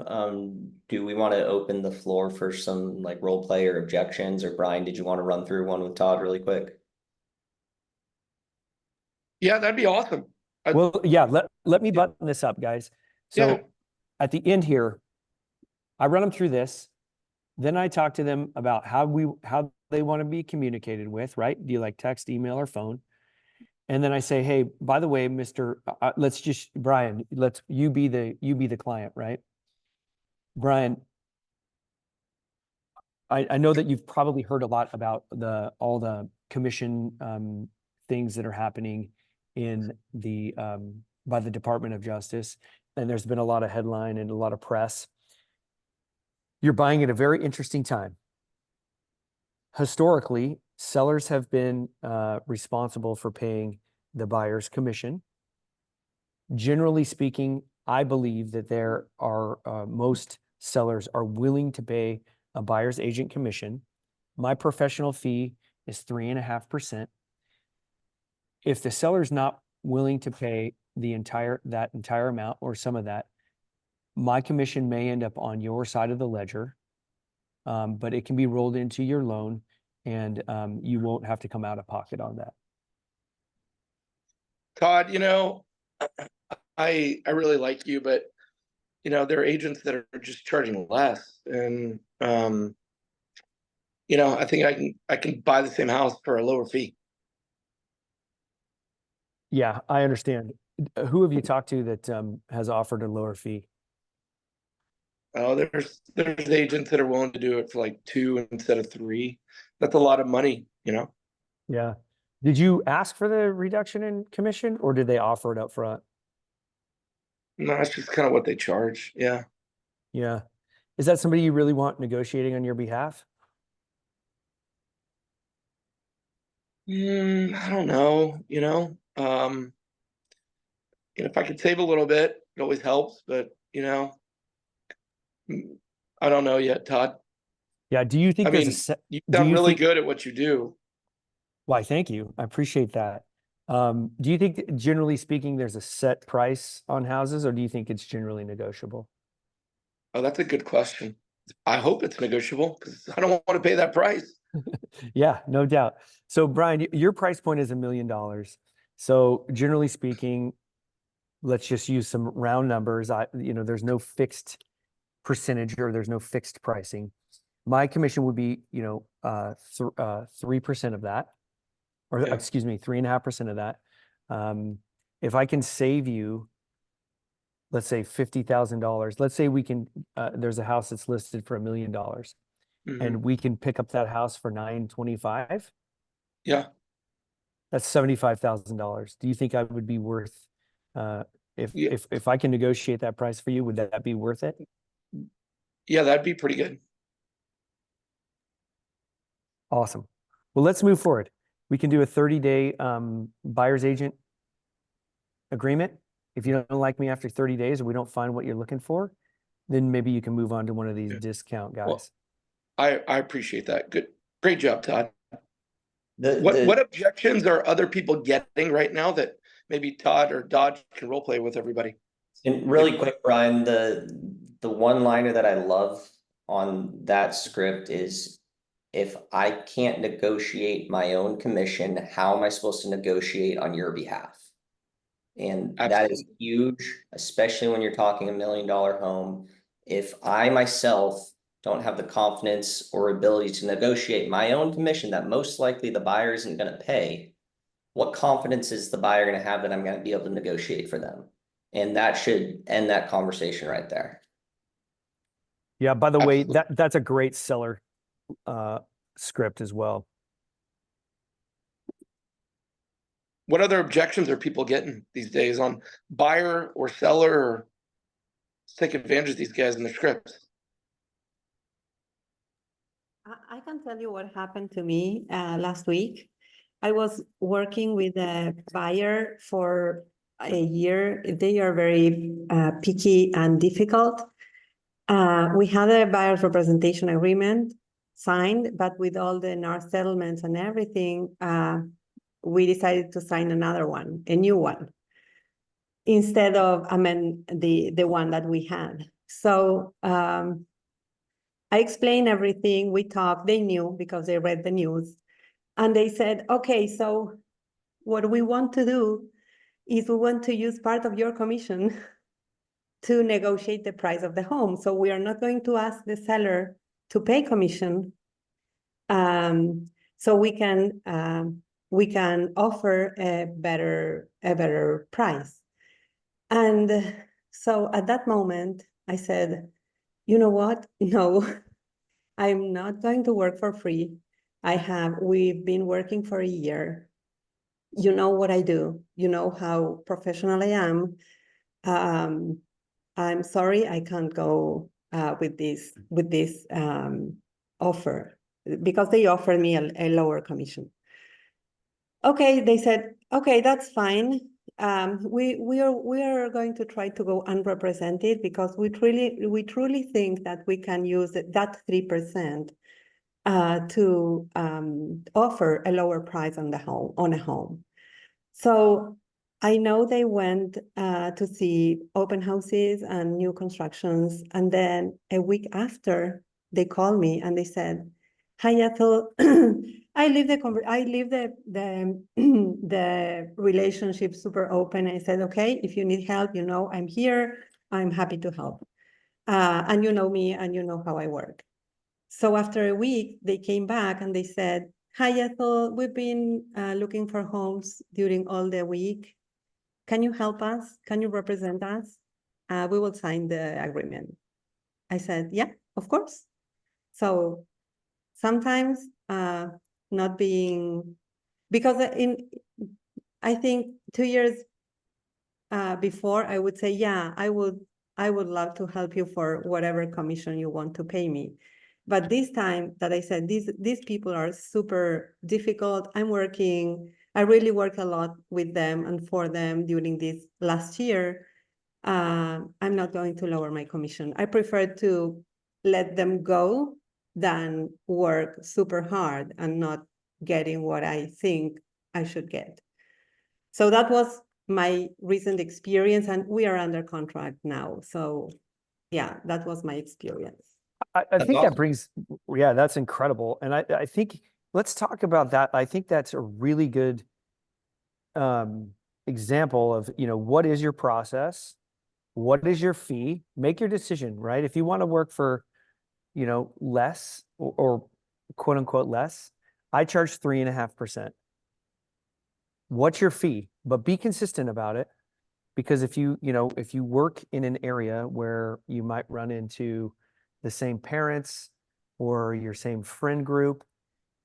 Do we want to open the floor for some like role play or objections? Or Brian, did you want to run through one with Todd really quick? Yeah, that'd be awesome. Well, yeah, let me button this up, guys. So Yeah. at the end here, I run them through this. Then I talk to them about how they want to be communicated with, right? Do you like text, email, or phone? And then I say, hey, by the way, Brian, you be the client, right? Brian, I know that you've probably heard a lot about all the commission things that are happening in by the Department of Justice, and there's been a lot of headline and a lot of press. You're buying at a very interesting time. Historically, sellers have been responsible for paying the buyer's commission. Generally speaking, I believe that there are most sellers are willing to pay a buyer's agent commission. My professional fee is 3.5%. If the seller's not willing to pay that entire amount or some of that, my commission may end up on your side of the ledger, but it can be rolled into your loan, and you won't have to come out of pocket on that. Todd, I really like you, but there are agents that are just charging less, and I think I can buy the same house for a lower fee. Yeah, I understand. Who have you talked to that has offered a lower fee? Oh, there's agents that are willing to do it for like 2 instead of 3. That's a lot of money, Yeah. Did you ask for the reduction in commission, or did they offer it up front? No, that's just kind of what they charge. Yeah. Yeah. Is that somebody you really want negotiating on your behalf? I don't know, if I could save a little bit, it always helps, but I don't know yet, Todd. Yeah. Do you think you sound really good at what you do. Why, thank you. I appreciate that. Do you think, generally speaking, there's a set price on houses, or do you think it's generally negotiable? Oh, that's a good question. I hope it's negotiable because I don't want to pay that price. Yeah, no doubt. So Brian, your price point is $1 million. So generally speaking, let's just use some round numbers. There's no fixed percentage, or there's no fixed pricing. My commission would be, 3% of that, or Yeah. excuse me, 3.5% of that. If I can save you, let's say $50,000, let's say there's a house that's listed for $1 million, Mhm. and we can pick up that house for $925. Yeah. That's $75,000. Do you think I would be worth, if I can negotiate that price for you, would that be worth it? Yeah, that'd be pretty good. Awesome. Well, let's move forward. We can do a 30-day buyer's agent agreement. If you don't like me after 30 days and we don't find what you're looking for, then maybe you can move on to one of these Yeah. discount guys. Well, I appreciate that. Good. Great job, Todd. The, What objections are other people getting right now that maybe Todd or Dodge can role play with everybody? And really quick, Brian, the one liner that I love on that script is, if I can't negotiate my own commission, how am I supposed to negotiate on your behalf? And that is huge, especially when you're talking $1 million home. If I myself don't have the confidence or ability to negotiate my own commission that most likely the buyer isn't going to pay, what confidence is the buyer going to have that I'm going to be able to negotiate for them? And that should end that conversation right there. Yeah, by the way, that's a great seller script as well. What other objections are people getting these days on buyer or seller? Or let's take advantage of these guys in the scripts. I can tell you what happened to me last week. I was working with a buyer for a year. They are very picky and difficult. We had a buyer's representation agreement signed, but with all the NAR settlements and everything, we decided to sign another one, a new one, instead of the one that we had. So I explained everything. We talked. They knew because they read the news. And they said, okay, so what we want to do is we want to use part of your commission to negotiate the price of the home. So we are not going to ask the seller to pay commission. So we can offer a better price. And so at that moment, I said, you know what? No, I'm not going to work for free. We've been working for a year. You know what I do. You know how professional I am. I'm sorry, I can't go with this offer, because they offered me a lower commission. Okay, they said, okay, that's fine. We are going to try to go unrepresented, because we truly think that we can use that 3% to offer a lower price on a home. So I know they went to see open houses and new constructions, and then a week after they called me and they said, "Hi, Ethel, I leave the relationship super open." I said, "Okay, if you need help, you know I'm here. I'm happy to help, and you know me and you know how I work." So after a week, they came back and they said, "Hi, Ethel, we've been looking for homes during all the week. Can you help us? Can you represent us? We will sign the agreement." I said, "Yeah, of course." So sometimes not being, because I think 2 years before, I would say, yeah, I would love to help you for whatever commission you want to pay me. But this time that I said, these people are super difficult. I really worked a lot with them and for them during this last year. I'm not going to lower my commission. I prefer to let them go than work super hard and not getting what I think I should get. So that was my recent experience, and we are under contract now. So yeah, that was my experience. I think that brings, yeah, that's incredible. And I think, let's talk about that. I think that's a really good example of, what is your process? What is your fee? Make your decision, right? If you want to work for, less or quote unquote less, I charge 3.5%. What's your fee? But be consistent about it. Because if you work in an area where you might run into the same parents or your same friend group,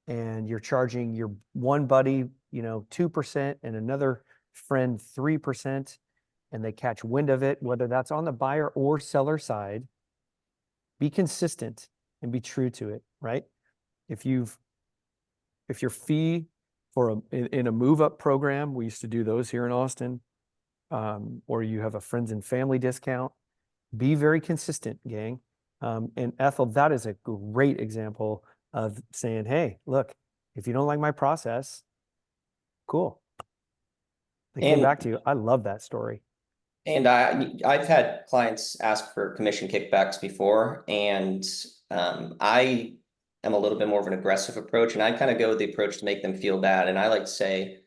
and you're charging your one buddy, 2% and another friend 3%, and they catch wind of it, whether that's on the buyer or seller side, be consistent and be true to it, right? If your fee in a move up program, we used to do those here in Austin, or you have a friends and family discount. Be very consistent, gang. And Ethel, that is a great example of saying, hey, look, if you don't like my process, cool. They came back to you. I love that story. And I've had clients ask for commission kickbacks before, and I am a little bit more of an aggressive approach, and I kind of go with the approach to make them feel bad. And I like to say,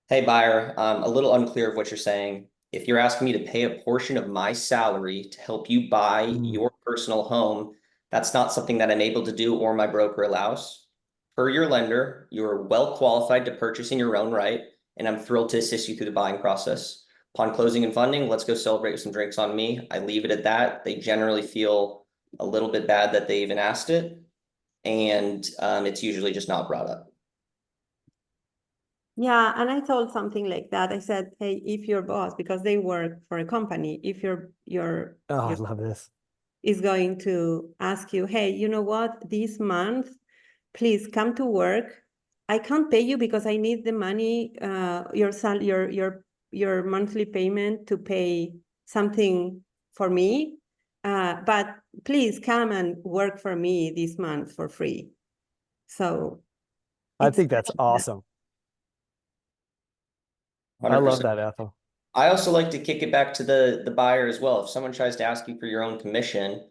hey, buyer, I'm a little unclear of what you're saying. If you're asking me to pay a portion of my salary to help you buy your personal home, that's not something that I'm able to do or my broker allows. Per your lender, you're well qualified to purchase in your own right, and I'm thrilled to assist you through the buying process. Upon closing and funding, let's go celebrate with some drinks on me. I leave it at that. They generally feel a little bit bad that they even asked it, and it's usually just not brought up. Yeah, and I told something like that. I said, hey, if your boss, because they work for a company, if your I love this, is going to ask you, hey, you know what, this month, please come to work. I can't pay you because I need the money, your monthly payment to pay something for me. But please come and work for me this month for free. So I think that's awesome. 100%. I love that, Ethel. I also like to kick it back to the buyer as well. If someone tries to ask you for your own commission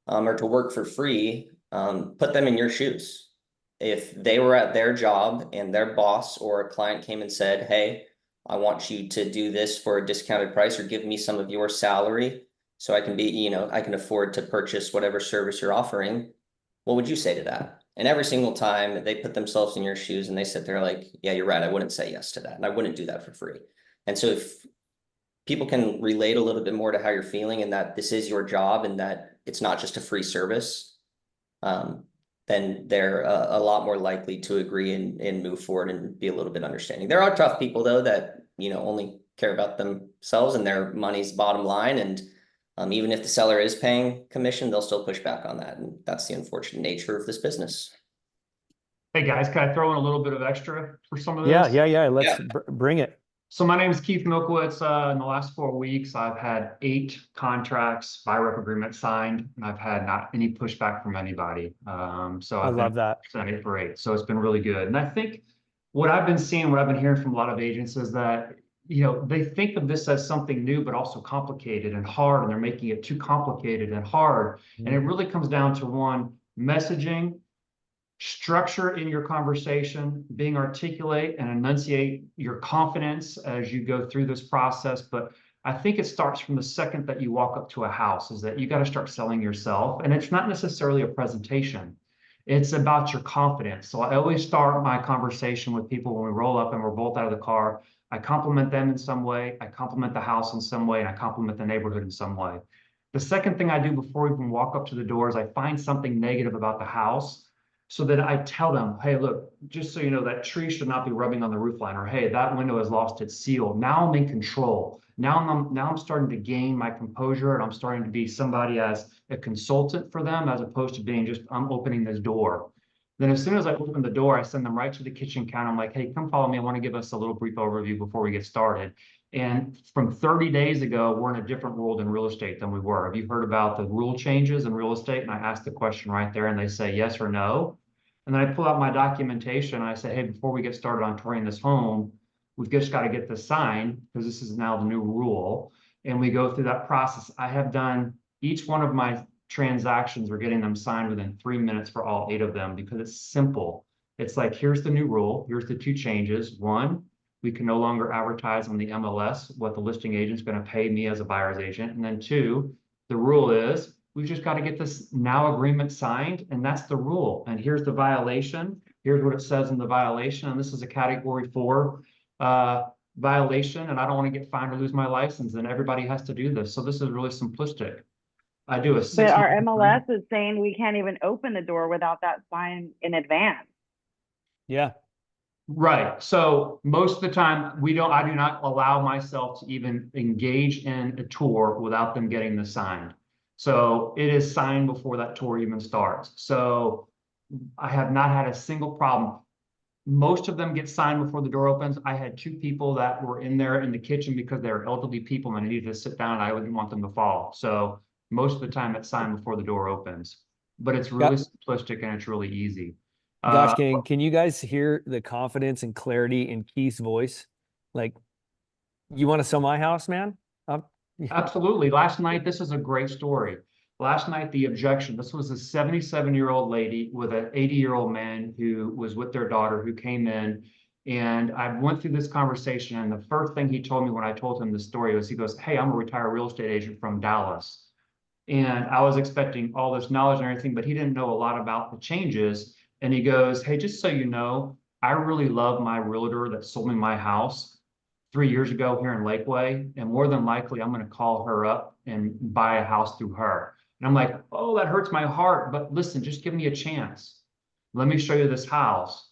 or to work for free, put them in your shoes. If they were at their job and their boss or a client came and said, hey, I want you to do this for a discounted price or give me some of your salary so I can be, I can afford to purchase whatever service you're offering, what would you say to that? And every single time they put themselves in your shoes and they sit there like, yeah, you're right, I wouldn't say yes to that. And I wouldn't do that for free. And so if people can relate a little bit more to how you're feeling and that this is your job and that it's not just a free service, then they're a lot more likely to agree and move forward and be a little bit understanding. There are tough people though that, only care about themselves and their money's bottom line. And even if the seller is paying commission, they'll still push back on that. And that's the unfortunate nature of this business. Hey guys, can I throw in a little bit of extra for some of this? Yeah. Let's bring it. So my name is Keith Milkowitz. In the last 4 weeks, I've had 8 contracts, buy rep agreements signed, and I've had not any pushback from anybody. So I love that. 8 for 8. So it's been really good. And I think what I've been seeing, what I've been hearing from a lot of agents is that, they think of this as something new, but also complicated and hard, and they're making it too complicated and hard. And it really comes down to one, messaging, structure in your conversation, being articulate and enunciate your confidence as you go through this process. But I think it starts from the second that you walk up to a house, is that you got to start selling yourself. And it's not necessarily a presentation. It's about your confidence. So I always start my conversation with people when we roll up and we're both out of the car. I compliment them in some way. I compliment the house in some way, and I compliment the neighborhood in some way. The second thing I do before we even walk up to the door is I find something negative about the house, so that I tell them, hey, look, just so you know, that tree should not be rubbing on the roof line, or hey, that window has lost its seal. Now I'm in control. Now I'm starting to gain my composure, and I'm starting to be somebody as a consultant for them, as opposed to being just, I'm opening this door. Then as soon as I open the door, I send them right to the kitchen counter. I'm like, hey, come follow me. I want to give us a little brief overview before we get started. And from 30 days ago, we're in a different world in real estate than we were. Have you heard about the rule changes in real estate? And I ask the question right there, and they say yes or no. And then I pull out my documentation and I say, hey, before we get started on touring this home, we've just got to get this signed because this is now the new rule. And we go through that process. I have done each one of my transactions, or getting them signed within 3 minutes for all 8 of them, because it's simple. It's like, here's the new rule. Here's the 2 changes. 1, we can no longer advertise on the MLS what the listing agent's going to pay me as a buyer's agent. And then 2, the rule is, we've just got to get this now agreement signed, and that's the rule. And here's the violation. Here's what it says in the violation. And this is a category 4 violation, and I don't want to get fined or lose my license. And everybody has to do this. So this is really simplistic. I do a 6 But our MLS is saying we can't even open the door without that sign in advance. Yeah. Right. So most of the time I do not allow myself to even engage in a tour without them getting this signed. So it is signed before that tour even starts. So I have not had a single problem. Most of them get signed before the door opens. I had 2 people that were in there in the kitchen because they were elderly people and I needed to sit down and I wouldn't want them to fall. So most of the time it's signed before the door opens, but it's really simplistic and it's really easy. Gosh, gang, can you guys hear the confidence and clarity in Keith's voice? Like, you want to sell my house, man? Absolutely. Last night, this is a great story. Last night, the objection, this was a 77-year-old lady with an 80-year-old man who was with their daughter who came in. And I went through this conversation. And the first thing he told me when I told him the story was, he goes, "Hey, I'm a retired real estate agent from Dallas." And I was expecting all this knowledge and everything, but he didn't know a lot about the changes. And he goes, "Hey, just so you know, I really love my realtor that sold me my house 3 years ago here in Lakeway, and more than likely I'm going to call her up and buy a house through her." And I'm like, "Oh, that hurts my heart, but listen, just give me a chance. Let me show you this house."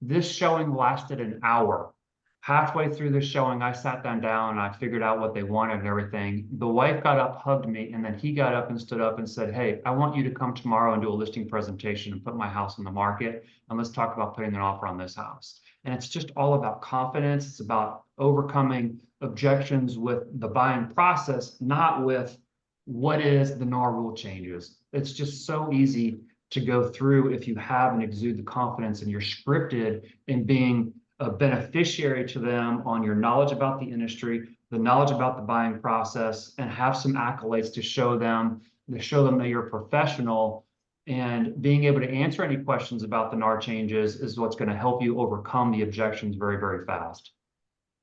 This showing lasted an hour. Halfway through the showing, I sat them down and I figured out what they wanted and everything. The wife got up, hugged me, and then he got up and stood up and said, "Hey, I want you to come tomorrow and do a listing presentation and put my house on the market. And let's talk about putting an offer on this house." And it's just all about confidence. It's about overcoming objections with the buying process, not with what is the NAR rule changes. It's just so easy to go through if you have and exude the confidence and you're scripted in being a beneficiary to them on your knowledge about the industry, the knowledge about the buying process, and have some accolades to show them that you're a professional. And being able to answer any questions about the NAR changes is what's going to help you overcome the objections very, very fast.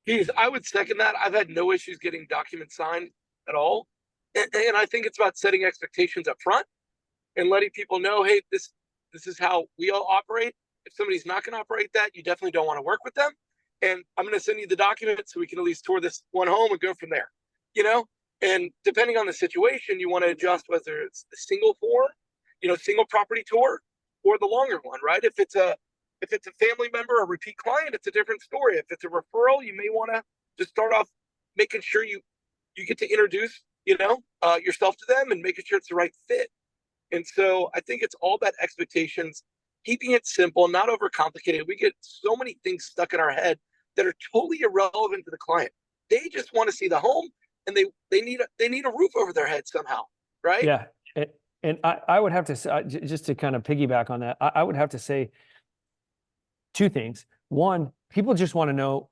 Geez, I would second that. I've had no issues getting documents signed at all. And I think it's about setting expectations up front and letting people know, hey, this is how we all operate. If somebody's not going to operate that, you definitely don't want to work with them. And I'm going to send you the documents so we can at least tour this one home and go from there, you know? And depending on the situation, you want to adjust whether it's the single form, single property tour, or the longer one, right? If it's a family member, a repeat client, it's a different story. If it's a referral, you may want to just start off making sure you get to introduce, yourself to them and making sure it's the right fit. And so I think it's all about expectations, keeping it simple, not overcomplicated. We get so many things stuck in our head that are totally irrelevant to the client. They just want to see the home, and they need a roof over their head somehow, right? Yeah. And I would have to say, just to kind of piggyback on that, I would have to say 2 things. One, people just want to know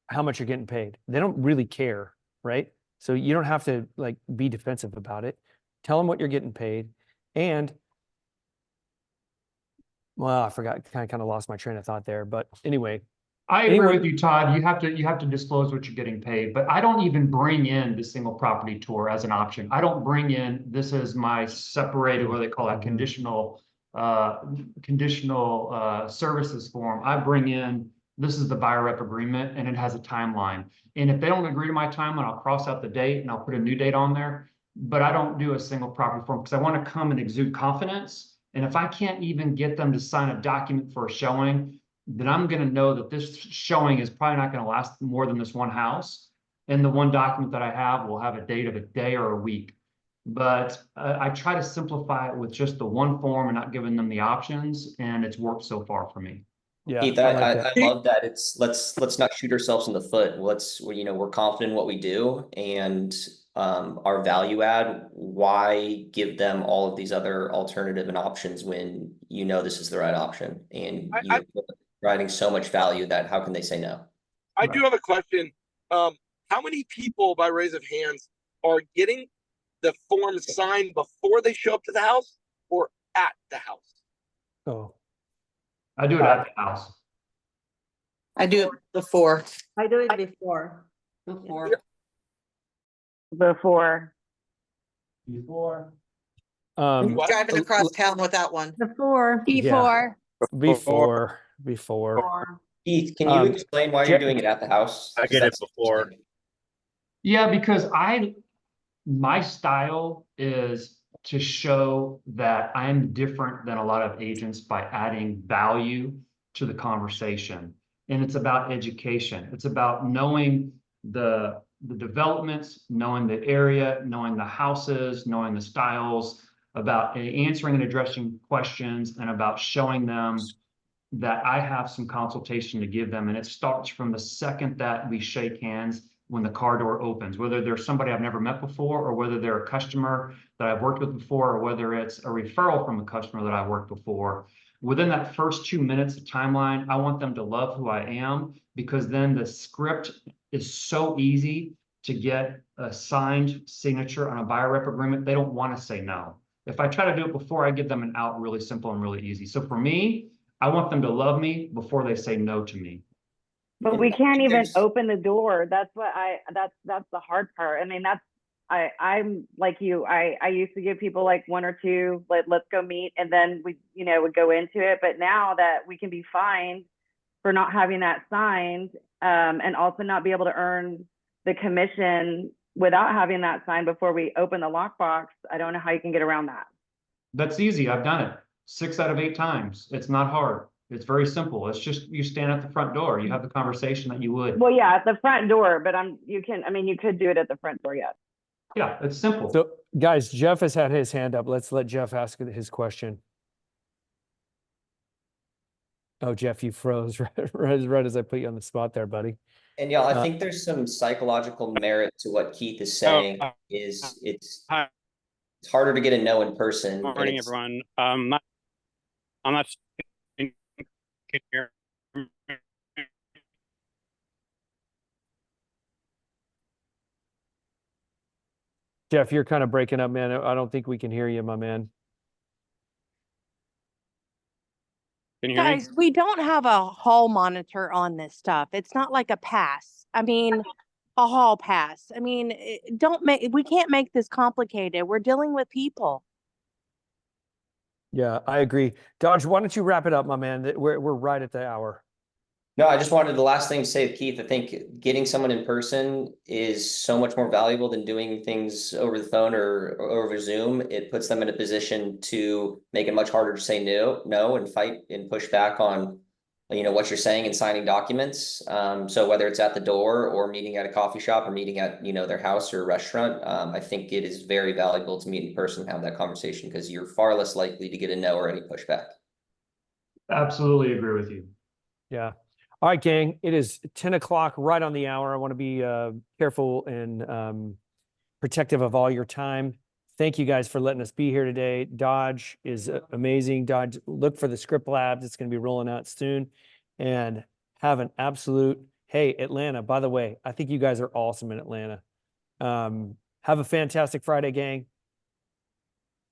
how much you're getting paid. They don't really care, right? So you don't have to like be defensive about it. Tell them what you're getting paid. And well, I forgot, kind of lost my train of thought there, but anyway. I agree with you, Todd. You have to disclose what you're getting paid, but I don't even bring in the single property tour as an option. I don't bring in, this is my separated, what they call that, conditional services form. I bring in, this is the buyer rep agreement, and it has a timeline. And if they don't agree to my timeline, I'll cross out the date and I'll put a new date on there. But I don't do a single property form because I want to come and exude confidence. And if I can't even get them to sign a document for a showing, then I'm going to know that this showing is probably not going to last more than this one house. And the one document that I have will have a date of a day or a week. But I try to simplify it with just the one form and not giving them the options. And it's worked so far for me. Yeah, Keith, I love that. It's let's not shoot ourselves in the foot. We're confident in what we do and our value add. Why give them all of these other alternative and options when this is the right option and you're providing so much value that how can they say no? I do have a question. How many people, by raise of hands, are getting the forms signed before they show up to the house or at the house? Oh, I do it at the house. I do it before. I do it before. Before. Driving across town without one. Before. Before. Keith, can you explain why you're doing it at the house? I get it before. Yeah, because my style is to show that I'm different than a lot of agents by adding value to the conversation. And it's about education. It's about knowing the developments, knowing the area, knowing the houses, knowing the styles, about answering and addressing questions, and about showing them that I have some consultation to give them. And it starts from the second that we shake hands when the car door opens, whether they're somebody I've never met before, or whether they're a customer that I've worked with before, or whether it's a referral from a customer that I've worked before. Within that first 2 minutes of timeline, I want them to love who I am, because then the script is so easy to get a signed signature on a buyer rep agreement. They don't want to say no. If I try to do it before, I give them an out really simple and really easy. So for me, I want them to love me before they say no to me. But we can't even open the door. That's what that's the hard part. I mean, I'm like you. I used to give people like one or two, like, let's go meet, and then we, would go into it. But now that we can be fined for not having that signed, and also not be able to earn the commission without having that signed before we open the lockbox, I don't know how you can get around that. That's easy. I've done it 6 out of 8 times. It's not hard. It's very simple. It's just, you stand at the front door. You have the conversation that you would. Well, yeah, at the front door, but you could do it at the front door, yes. Yeah, it's simple. So guys, Jeff has had his hand up. Let's let Jeff ask his question. Oh, Jeff, you froze right as I put you on the spot there, buddy. And y'all, I think there's some psychological merit to what Keith is saying. It's harder to get a no in person. Good morning, everyone. I'm not here. Jeff, you're kind of breaking up, man. I don't think we can hear you, my man. Can you hear me? Guys, we don't have a hall monitor on this stuff. It's not like a pass. I mean, a hall pass. I mean, we can't make this complicated. We're dealing with people. Yeah, I agree. Dodge, why don't you wrap it up, my man? We're right at the hour. No, I just wanted the last thing to say, Keith. I think getting someone in person is so much more valuable than doing things over the phone or over Zoom. It puts them in a position to make it much harder to say no, and fight and push back on, what you're saying and signing documents. So whether it's at the door or meeting at a coffee shop or meeting at, their house or restaurant, I think it is very valuable to meet in person and have that conversation, because you're far less likely to get a no or any pushback. Absolutely agree with you. Yeah. All right, gang, it is 10 o'clock, right on the hour. I want to be careful and protective of all your time. Thank you guys for letting us be here today. Dodge is amazing. Dodge, look for the script labs. It's going to be rolling out soon. And have an absolute, hey, Atlanta, by the way, I think you guys are awesome in Atlanta. Have a fantastic Friday, gang.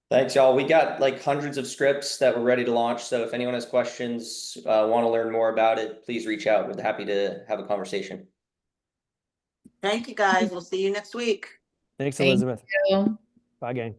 Thanks, y'all. We got like hundreds of scripts that we're ready to launch. So if anyone has questions, want to learn more about it, please reach out. We're happy to have a conversation. Thank you, guys. We'll see you next week. Thanks, Elizabeth. Thank you. Bye, gang.